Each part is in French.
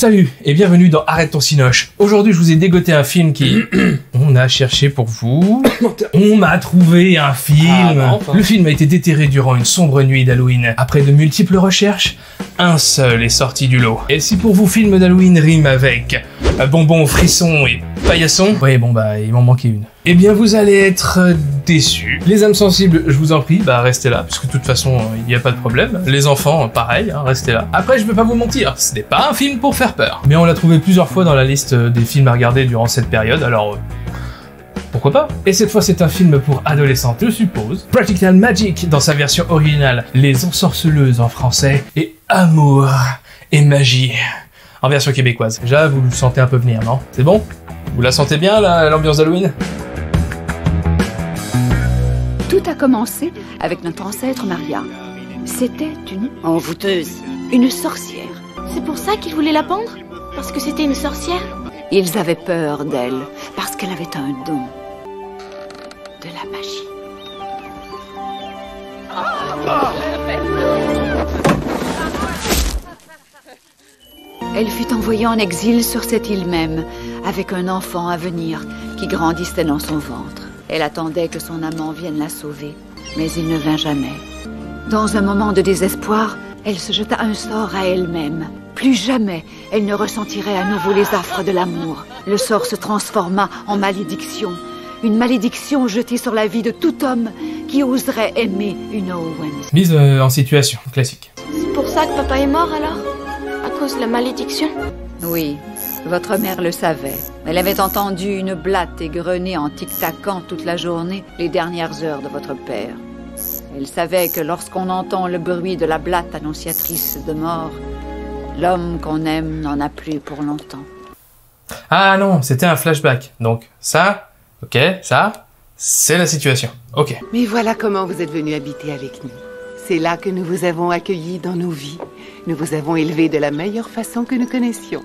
Salut et bienvenue dans Arrête ton cinoche. Aujourd'hui je vous ai dégoté un film qui... On a cherché pour vous... On m'a trouvé un film. Le film a été déterré durant une sombre nuit d'Halloween. Après de multiples recherches, un seul est sorti du lot. Et si pour vous film d'Halloween rime avec bonbon, frisson et paillasson, oui bon bah il m'en manquait une. Eh bien vous allez être déçus. Les âmes sensibles, je vous en prie, bah restez là, parce que de toute façon il n'y a pas de problème. Les enfants, pareil, hein, restez là. Après je vais pas vous mentir, ce n'est pas un film pour faire peur. Mais on l'a trouvé plusieurs fois dans la liste des films à regarder durant cette période, alors... pourquoi pas? Et cette fois c'est un film pour adolescentes, je suppose. Practical Magic dans sa version originale, Les Ensorceleuses en français, et Amour et Magie en version québécoise. Déjà vous le sentez un peu venir, non? C'est bon? Vous la sentez bien l'ambiance d'Halloween? Tout a commencé avec notre ancêtre Maria. C'était une envoûteuse, une sorcière. C'est pour ça qu'ils voulaient la pendre? Parce que c'était une sorcière? Ils avaient peur d'elle, parce qu'elle avait un don. De la magie. Elle fut envoyée en exil sur cette île même, avec un enfant à venir qui grandissait dans son ventre. Elle attendait que son amant vienne la sauver, mais il ne vint jamais. Dans un moment de désespoir, elle se jeta un sort à elle-même. Plus jamais, elle ne ressentirait à nouveau les affres de l'amour. Le sort se transforma en malédiction. Une malédiction jetée sur la vie de tout homme qui oserait aimer une Owens. Mise en situation, classique. C'est pour ça que papa est mort alors? À cause de la malédiction? Oui, votre mère le savait. Elle avait entendu une blatte égrener en tic-tacant toute la journée les dernières heures de votre père. Elle savait que lorsqu'on entend le bruit de la blatte annonciatrice de mort, l'homme qu'on aime n'en a plus pour longtemps. Ah non, c'était un flashback. Donc ça, ok, ça, c'est la situation. Ok. Mais voilà comment vous êtes venu habiter avec nous. C'est là que nous vous avons accueillis dans nos vies. Nous vous avons élevés de la meilleure façon que nous connaissions.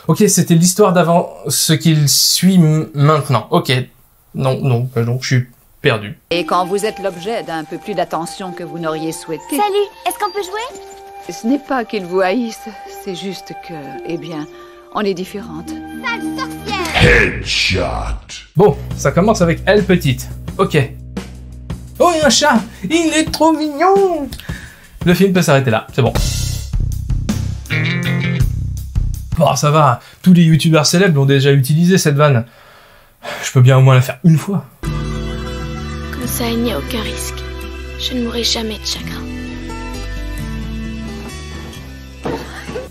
Ok, c'était l'histoire d'avant, ce qu'il suit maintenant. Ok. Non, je suis perdu. Et quand vous êtes l'objet d'un peu plus d'attention que vous n'auriez souhaité... Salut, est-ce qu'on peut jouer? Ce n'est pas qu'ils vous haïssent, c'est juste que, eh bien, on est différentes. Sale sorcière! Headshot. Bon, ça commence avec elle petite. Ok. Oh, il y a un chat! Il est trop mignon! Le film peut s'arrêter là, c'est bon. Bon, ça va, tous les youtubeurs célèbres l'ont déjà utilisé cette vanne. Je peux bien au moins la faire une fois. Comme ça, il n'y a aucun risque. Je ne mourrai jamais de chagrin.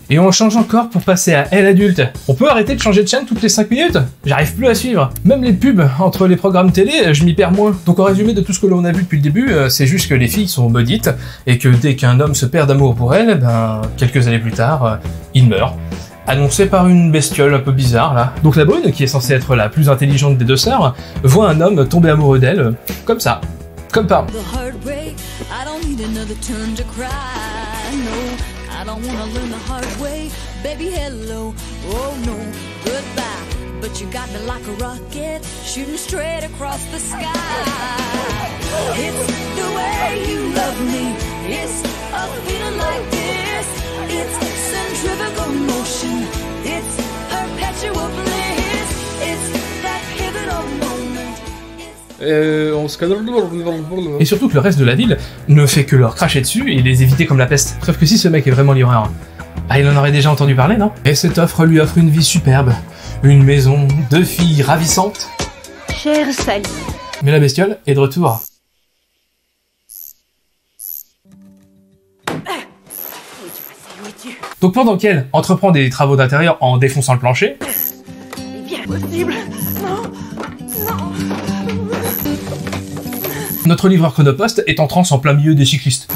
Et on change encore pour passer à elle adulte. On peut arrêter de changer de chaîne toutes les 5 minutes? J'arrive plus à suivre. Même les pubs entre les programmes télé, je m'y perds moins. Donc en résumé de tout ce que l'on a vu depuis le début, c'est juste que les filles sont maudites et que dès qu'un homme se perd d'amour pour elles, ben quelques années plus tard, il meurt. Annoncé par une bestiole un peu bizarre là. Donc la brune, qui est censée être la plus intelligente des deux sœurs, voit un homme tomber amoureux d'elle, comme ça. Comme par... I don't wanna learn the hard way, baby hello, oh no, goodbye. But you got me like a rocket, shooting straight across the sky. It's the way you love me, it's a feeling like this. It's centrifugal motion, it's perpetual bliss. It's that pivotal moment. On se... Et surtout que le reste de la ville ne fait que leur cracher dessus et les éviter comme la peste. Sauf que si ce mec est vraiment livreur, ah, il en aurait déjà entendu parler, non? Et cette offre lui offre une vie superbe, une maison, 2 filles ravissantes. Chère Sally. Mais la bestiole est de retour. Donc pendant qu'elle entreprend des travaux d'intérieur en défonçant le plancher... Bien possible. Notre livreur chronopost est en transe en plein milieu des cyclistes.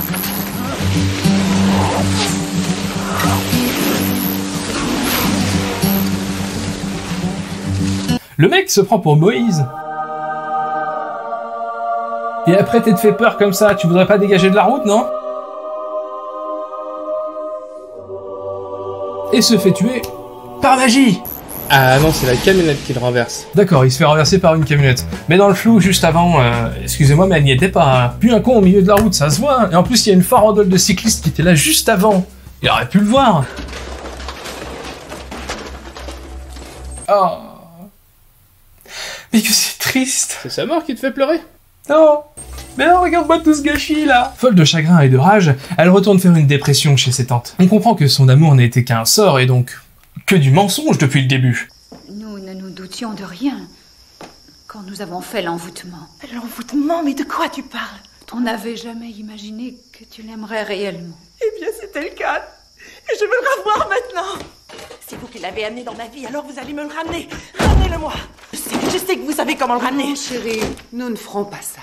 Le mec se prend pour Moïse. Et après t'es fait peur comme ça, tu voudrais pas dégager de la route, non? Et se fait tuer par magie. Ah non, c'est la camionnette qui le renverse. D'accord, il se fait renverser par une camionnette. Mais dans le flou, juste avant, excusez-moi, mais elle n'y était pas. Puis un con au milieu de la route, ça se voit. Et en plus, il y a une farandole de cyclistes qui était là juste avant. Il aurait pu le voir. Oh. Mais que c'est triste. C'est sa mort qui te fait pleurer? Non. Mais non, regarde-moi tout ce gâchis là. Folle de chagrin et de rage, elle retourne faire une dépression chez ses tantes. On comprend que son amour n'était qu'un sort et donc que du mensonge depuis le début. Nous ne nous doutions de rien quand nous avons fait l'envoûtement. L'envoûtement, mais de quoi tu parles? On n'avait jamais imaginé que tu l'aimerais réellement. Eh bien, c'était le cas. Et je veux le revoir maintenant. C'est vous qui l'avez amené dans ma vie, alors vous allez me le ramener. Ramenez-le-moi. Je sais que vous savez comment le ramener. Non, chérie, nous ne ferons pas ça.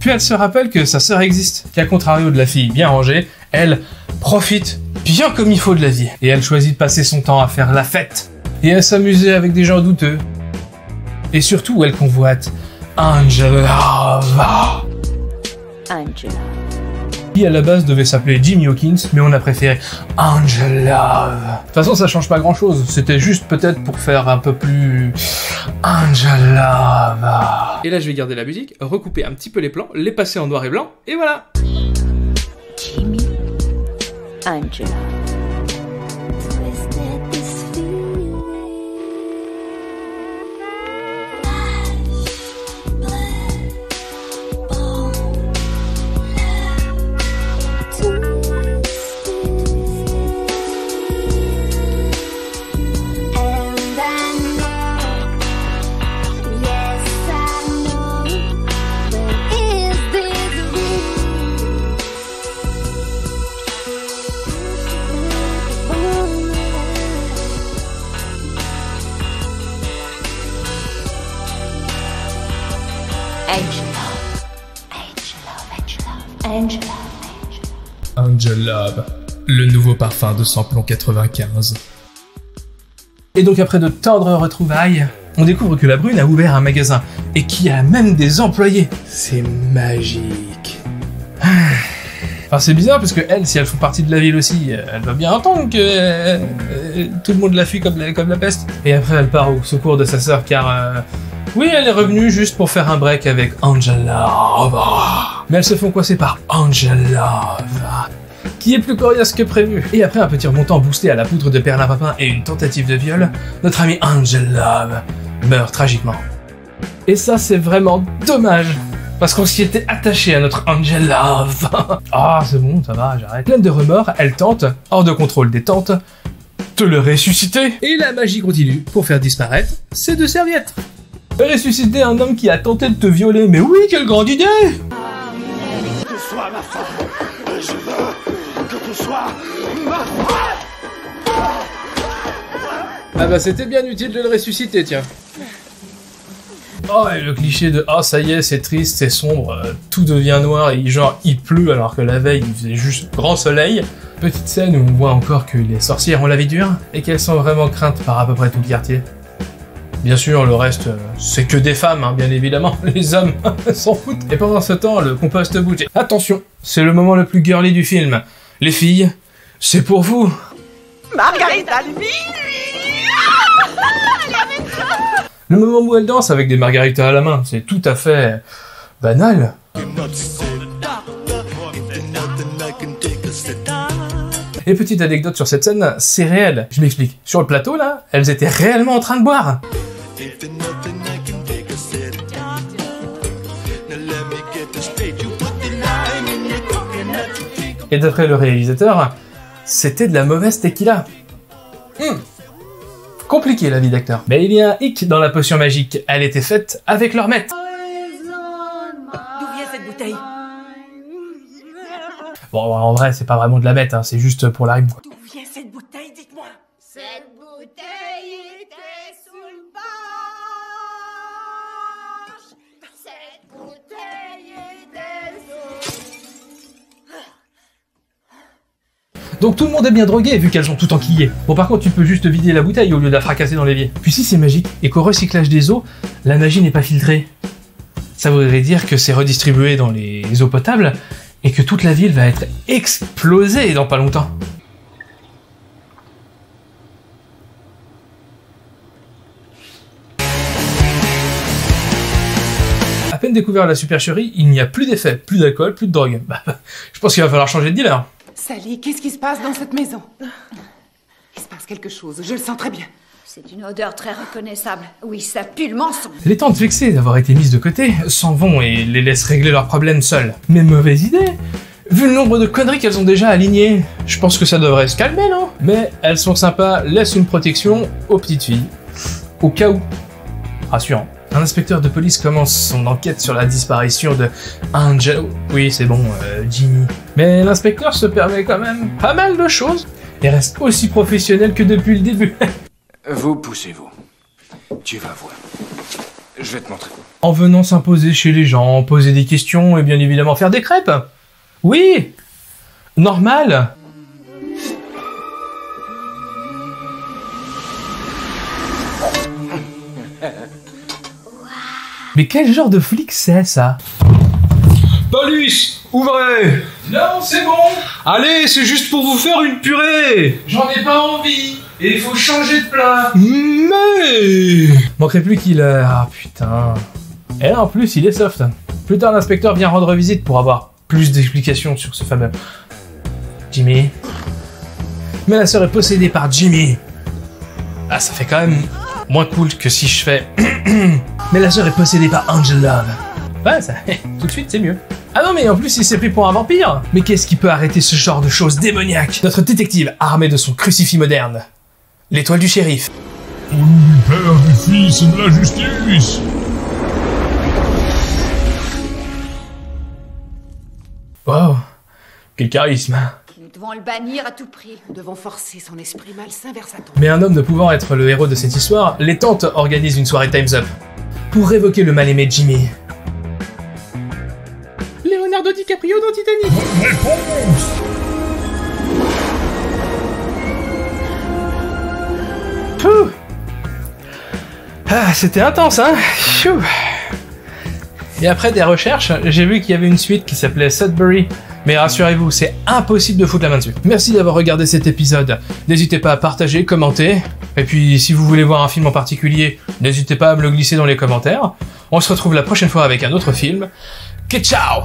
Puis elle se rappelle que sa sœur existe, qu'à contrario de la fille bien rangée, elle profite bien comme il faut de la vie. Et elle choisit de passer son temps à faire la fête et à s'amuser avec des gens douteux. Et surtout, elle convoite Angela. Angela. Qui à la base devait s'appeler Jimmy Hawkins, mais on a préféré Angela. De toute façon, ça change pas grand chose. C'était juste peut-être pour faire un peu plus Angela. Et là, je vais garder la musique, recouper un petit peu les plans, les passer en noir et blanc, et voilà. Jimmy. Angela. Angela, le nouveau parfum de samplon 95. Et donc après de tendres retrouvailles, on découvre que la Brune a ouvert un magasin et qui a même des employés. C'est magique. Enfin c'est bizarre parce que elle, si elle fait partie de la ville aussi, elle doit bien entendre que tout le monde la fuit comme la peste. Et après elle part au secours de sa sœur car oui, elle est revenue juste pour faire un break avec Angela. Mais elles se font coincer par Angela, qui est plus coriace que prévu. Et après un petit remontant boosté à la poudre de perlimpinpin et une tentative de viol, notre amie Angela meurt tragiquement. Et ça, c'est vraiment dommage, parce qu'on s'y était attaché à notre Angela. Ah, c'est bon, ça va, j'arrête. Pleine de remords, elle tente, hors de contrôle des tantes, de le ressusciter. Et la magie continue pour faire disparaître ces deux serviettes. Ressusciter un homme qui a tenté de te violer, mais oui, quelle grande idée! Que tu sois ma femme, je veux que tu sois ma femme. Ah bah c'était bien utile de le ressusciter, tiens. Oh, et le cliché de « Ah, ça y est, c'est triste, c'est sombre, tout devient noir et genre il pleut alors que la veille il faisait juste grand soleil ». Petite scène où on voit encore que les sorcières ont la vie dure et qu'elles sont vraiment craintes par à peu près tout le quartier. Bien sûr, le reste, c'est que des femmes, hein, bien évidemment. Les hommes s'en foutent. Et pendant ce temps, le compost bouge. Attention, c'est le moment le plus girly du film. Les filles, c'est pour vous. Margarita, Le moment où elle danse avec des margaritas à la main, c'est tout à fait banal. Et petite anecdote sur cette scène, c'est réel. Je m'explique. Sur le plateau, là, elles étaient réellement en train de boire. Et d'après le réalisateur, c'était de la mauvaise tequila. Compliqué la vie d'acteur. Mais il y a un hic dans la potion magique. Elle était faite avec leur maître. D'où vient cette bouteille? Bon, en vrai, c'est pas vraiment de la bête, hein, c'est juste pour la rime. D'où vient cette bouteille, dites-moi? Cette bouteille était sous le porche. Cette bouteille était sous... Donc tout le monde est bien drogué vu qu'elles ont tout enquillé. Bon par contre tu peux juste vider la bouteille au lieu de la fracasser dans l'évier. Puis si c'est magique et qu'au recyclage des eaux, la magie n'est pas filtrée, ça voudrait dire que c'est redistribué dans les eaux potables et que toute la ville va être explosée dans pas longtemps. À peine découvert la supercherie, il n'y a plus d'effet, plus d'alcool, plus de drogue. Bah, je pense qu'il va falloir changer de dealer. Sally, qu'est-ce qui se passe dans cette maison? Il se passe quelque chose, je le sens très bien. C'est une odeur très reconnaissable. Oui, ça pue le mensonge. Les tantes vexées d'avoir été mises de côté s'en vont et les laissent régler leurs problèmes seules. Mais mauvaise idée. Vu le nombre de conneries qu'elles ont déjà alignées, je pense que ça devrait se calmer, non? Mais elles sont sympas, laissent une protection aux petites filles. Au cas où. Rassurant. Un inspecteur de police commence son enquête sur la disparition de Angelo. Oui, c'est bon, Jimmy. Mais l'inspecteur se permet quand même pas mal de choses et reste aussi professionnel que depuis le début. Vous poussez-vous. Tu vas voir. Je vais te montrer. En venant s'imposer chez les gens, poser des questions et bien évidemment faire des crêpes. Oui, normal. Mais quel genre de flic c'est ça? Police, ouvrez! Non, c'est bon! Allez, c'est juste pour vous faire une purée! J'en ai pas envie! Et il faut changer de plat! Mais... Manquerait plus qu'il... Ah putain... Et là en plus, il est soft. Plus tard, l'inspecteur vient rendre visite pour avoir plus d'explications sur ce fameux... Jimmy. Mais la sœur est possédée par Jimmy. Ah, ça fait quand même moins cool que si je fais... Mais la sœur est possédée par Angela. Ouais, ça... tout de suite, c'est mieux. Ah non, mais en plus, il s'est pris pour un vampire. Mais qu'est-ce qui peut arrêter ce genre de choses démoniaques? Notre détective, armé de son crucifix moderne. L'étoile du shérif. Au nom du Père, du Fils et de la justice. Wow, quel charisme. Nous devons le bannir à tout prix. Nous devons forcer son esprit malsain vers sa tombe. Mais un homme ne pouvant être le héros de cette histoire, les tantes organisent une soirée Time's Up pour révoquer le mal-aimé de Jimmy. Leonardo DiCaprio dans Titanic. Réponse. Pouh. Ah, c'était intense, hein. Pfiou. Et après des recherches, j'ai vu qu'il y avait une suite qui s'appelait Sudbury. Mais rassurez-vous, c'est impossible de foutre la main dessus. Merci d'avoir regardé cet épisode. N'hésitez pas à partager, commenter. Et puis, si vous voulez voir un film en particulier, n'hésitez pas à me le glisser dans les commentaires. On se retrouve la prochaine fois avec un autre film. Que ciao!